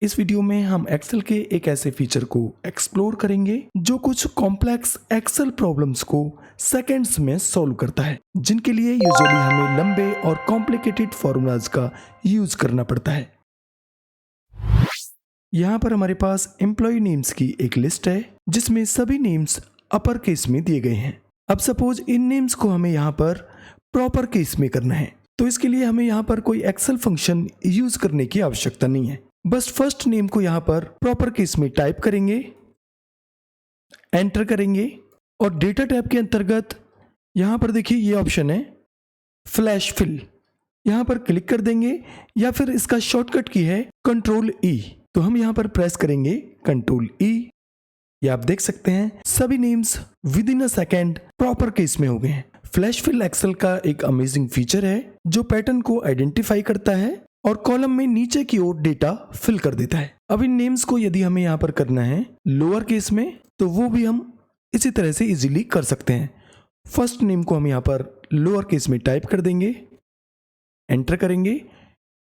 इस वीडियो में हम एक्सेल के एक ऐसे फीचर को एक्सप्लोर करेंगे जो कुछ कॉम्प्लेक्स एक्सेल प्रॉब्लम्स को सेकंड्स में सॉल्व करता है, जिनके लिए यूजुअली हमें लंबे और कॉम्प्लिकेटेड फॉर्मूलाज का यूज करना पड़ता है। यहाँ पर हमारे पास एम्प्लॉय नेम्स की एक लिस्ट है जिसमें सभी नेम्स अपर केस में दिए गए हैं। अब सपोज इन नेम्स को हमें यहाँ पर प्रॉपर केस में करना है, तो इसके लिए हमें यहाँ पर कोई एक्सेल फंक्शन यूज करने की आवश्यकता नहीं है। बस फर्स्ट नेम को यहाँ पर प्रॉपर केस में टाइप करेंगे, एंटर करेंगे और डेटा टैब के अंतर्गत यहाँ पर देखिए ये ऑप्शन है फ्लैश फिल, यहाँ पर क्लिक कर देंगे या फिर इसका शॉर्टकट की है कंट्रोल ई। तो हम यहाँ पर प्रेस करेंगे कंट्रोल ई। ये आप देख सकते हैं सभी names with in a second proper case में हो गए हैं। फ्लैश फिल एक्सेल का एक अमेजिंग फीचर है जो पैटर्न को आइडेंटिफाई करता है और कॉलम में नीचे की ओर डेटा फिल कर देता है। अब इन नेम्स को यदि हमें यहाँ पर करना है लोअर केस में तो वो भी हम इसी तरह से इजीली कर सकते हैं। फर्स्ट नेम को हम यहाँ पर लोअर केस में टाइप कर देंगे, एंटर करेंगे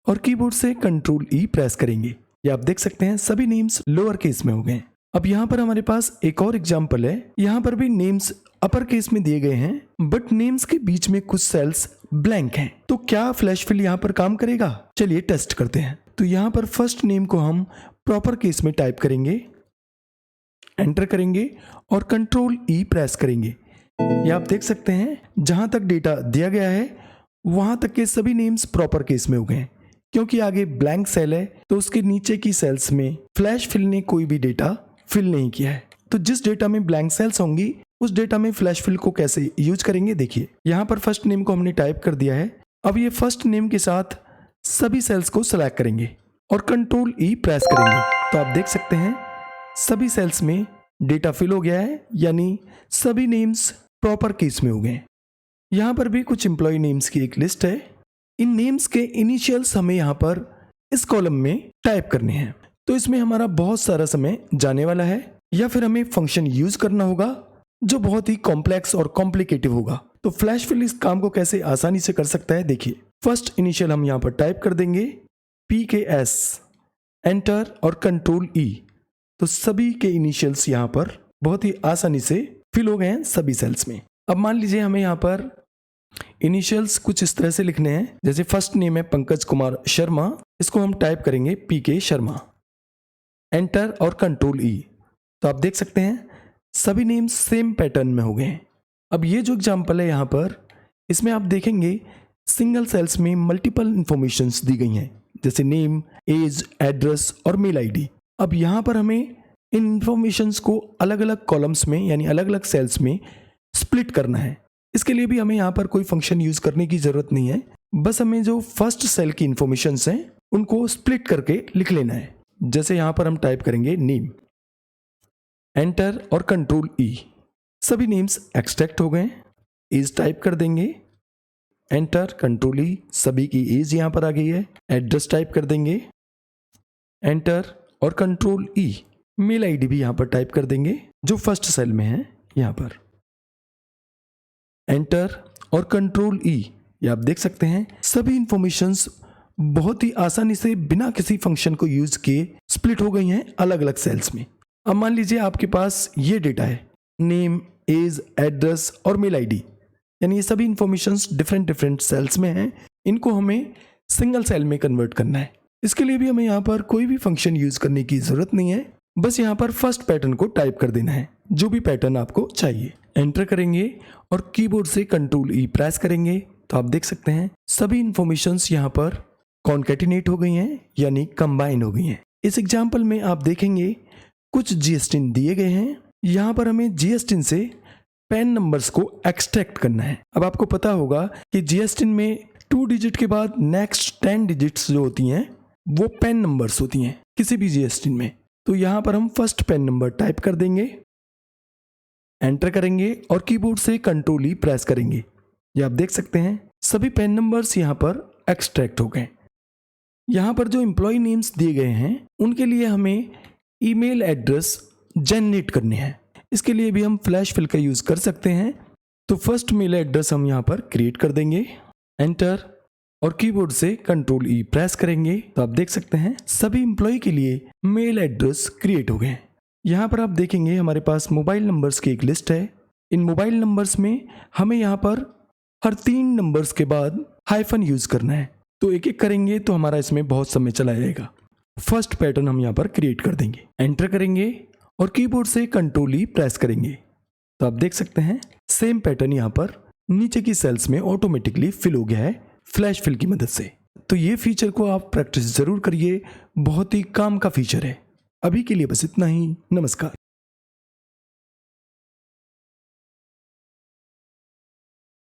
और कीबोर्ड से कंट्रोल ई प्रेस करेंगे। ये आप देख सकते हैं सभी नेम्स लोअर केस में हो गए। अब यहाँ पर हमारे पास एक और एग्जाम्पल है, यहाँ पर भी नेम्स अपर केस में दिए गए हैं बट नेम्स के बीच में कुछ सेल्स ब्लैंक हैं। तो क्या फ्लैश फिल यहाँ पर काम करेगा? चलिए टेस्ट करते हैं। तो यहाँ पर फर्स्ट नेम को हम प्रॉपर केस में टाइप करेंगे, एंटर करेंगे और कंट्रोल ई प्रेस करेंगे। ये आप देख सकते हैं जहां तक डेटा दिया गया है वहां तक के सभी नेम्स प्रॉपर केस में हो गए। क्योंकि आगे ब्लैंक सेल है तो उसके नीचे की सेल्स में फ्लैश फिल ने कोई भी डेटा फिल नहीं किया है। तो जिस डेटा में ब्लैंक सेल्स होंगी उस डेटा में फ्लैश फिल को कैसे यूज करेंगे देखिए। यहाँ पर फर्स्ट नेम को हमने टाइप कर दिया है। अब ये फर्स्ट नेम के साथ सभी सेल्स को सेलेक्ट करेंगे और कंट्रोल ई प्रेस करेंगे। तो आप देख सकते हैं सभी सेल्स में डेटा फिल हो गया है, यानी सभी नेम्स प्रॉपर केस में हो गए। यहाँ पर भी कुछ एम्प्लॉय नेम्स की एक लिस्ट है। इन नेम्स के इनिशियल्स हमें यहाँ पर इस कॉलम में टाइप करने हैं। तो इसमें हमारा बहुत सारा समय जाने वाला है या फिर हमें फंक्शन यूज करना होगा जो बहुत ही कॉम्प्लेक्स और कॉम्प्लिकेटिव होगा। तो फ्लैश फिल इस काम को कैसे आसानी से कर सकता है देखिए। फर्स्ट इनिशियल हम यहाँ पर टाइप कर देंगे PKS, एंटर और कंट्रोल ई। तो सभी के इनिशियल्स यहाँ पर बहुत ही आसानी से फिल हो गए हैं सभी सेल्स में। अब मान लीजिए हमें यहाँ पर इनिशियल्स कुछ इस तरह से लिखने हैं, जैसे फर्स्ट नेम है पंकज कुमार शर्मा, इसको हम टाइप करेंगे PK शर्मा, एंटर और कंट्रोल ई। तो आप देख सकते हैं सभी नेम्स सेम पैटर्न में हो गए हैं। अब ये जो एग्जांपल है यहाँ पर, इसमें आप देखेंगे सिंगल सेल्स में मल्टीपल इंफॉर्मेशंस दी गई हैं, जैसे नेम, एज, एड्रेस और मेल आईडी। अब यहाँ पर हमें इन इंफॉर्मेशंस को अलग अलग कॉलम्स में यानी अलग अलग सेल्स में स्प्लिट करना है। इसके लिए भी हमें यहाँ पर कोई फंक्शन यूज करने की जरूरत नहीं है, बस हमें जो फर्स्ट सेल की इंफॉर्मेशंस हैं उनको स्प्लिट करके लिख लेना है। जैसे यहाँ पर हम टाइप करेंगे नेम, एंटर और कंट्रोल ई। सभी नेम्स एक्सट्रैक्ट हो गए। एज टाइप कर देंगे, एंटर कंट्रोल ई, सभी की एज यहाँ पर आ गई है। एड्रेस टाइप कर देंगे, एंटर और कंट्रोल ई। मेल आईडी भी यहाँ पर टाइप कर देंगे जो फर्स्ट सेल में है, यहाँ पर एंटर और कंट्रोल ई। ये आप देख सकते हैं सभी इंफॉर्मेशंस बहुत ही आसानी से बिना किसी फंक्शन को यूज किए स्प्लिट हो गई हैं अलग अलग सेल्स में। अब मान लीजिए आपके पास ये डेटा है, नेम, एज, एड्रेस और मेल आईडी, यानी ये सभी इंफॉर्मेशंस डिफरेंट सेल्स में हैं। इनको हमें सिंगल सेल में कन्वर्ट करना है। इसके लिए भी हमें यहाँ पर कोई भी फंक्शन यूज करने की जरूरत नहीं है, बस यहाँ पर फर्स्ट पैटर्न को टाइप कर देना है, जो भी पैटर्न आपको चाहिए। एंटर करेंगे और कीबोर्ड से कंट्रोल ई प्रेस करेंगे। तो आप देख सकते हैं सभी इंफॉर्मेशंस यहाँ पर कॉन्कैटिनेट हो गई हैं, यानी कंबाइन हो गई हैं। इस एग्जाम्पल में आप देखेंगे कुछ GSTIN दिए गए हैं। यहाँ पर हमें GSTIN से पैन नंबर्स को एक्सट्रैक्ट करना है। अब आपको पता होगा कि GSTIN में 2 डिजिट के बाद नेक्स्ट 10 डिजिट्स जो होती हैं वो पैन नंबर्स होती हैं किसी भी GSTIN में। तो यहाँ पर हम फर्स्ट पैन नंबर टाइप कर देंगे, एंटर करेंगे और कीबोर्ड से कंट्रोल ई प्रेस करेंगे। ये आप देख सकते हैं सभी पैन नंबर्स यहाँ पर एक्सट्रैक्ट हो गए। यहाँ पर जो एम्प्लॉय नेम्स दिए गए हैं उनके लिए हमें ईमेल एड्रेस जनरेट करने हैं। इसके लिए भी हम फ्लैश फिल का यूज कर सकते हैं। तो फर्स्ट मेल एड्रेस हम यहाँ पर क्रिएट कर देंगे, एंटर और कीबोर्ड से कंट्रोल ई प्रेस करेंगे तो आप देख सकते हैं सभी एम्प्लॉय के लिए मेल एड्रेस क्रिएट हो गए। यहाँ पर आप देखेंगे हमारे पास मोबाइल नंबर्स की एक लिस्ट है। इन मोबाइल नंबर्स में हमें यहाँ पर हर 3 नंबर्स के बाद हाइफन यूज करना है, तो एक एक करेंगे तो हमारा इसमें बहुत समय चला जाएगा। फर्स्ट पैटर्न हम यहाँ पर क्रिएट कर देंगे, एंटर करेंगे और कीबोर्ड से कंट्रोल ई प्रेस करेंगे तो आप देख सकते हैं सेम पैटर्न यहाँ पर नीचे की सेल्स में ऑटोमेटिकली फिल हो गया है फ्लैश फिल की मदद से। तो ये फीचर को आप प्रैक्टिस जरूर करिए, बहुत ही काम का फीचर है। अभी के लिए बस इतना ही, नमस्कार।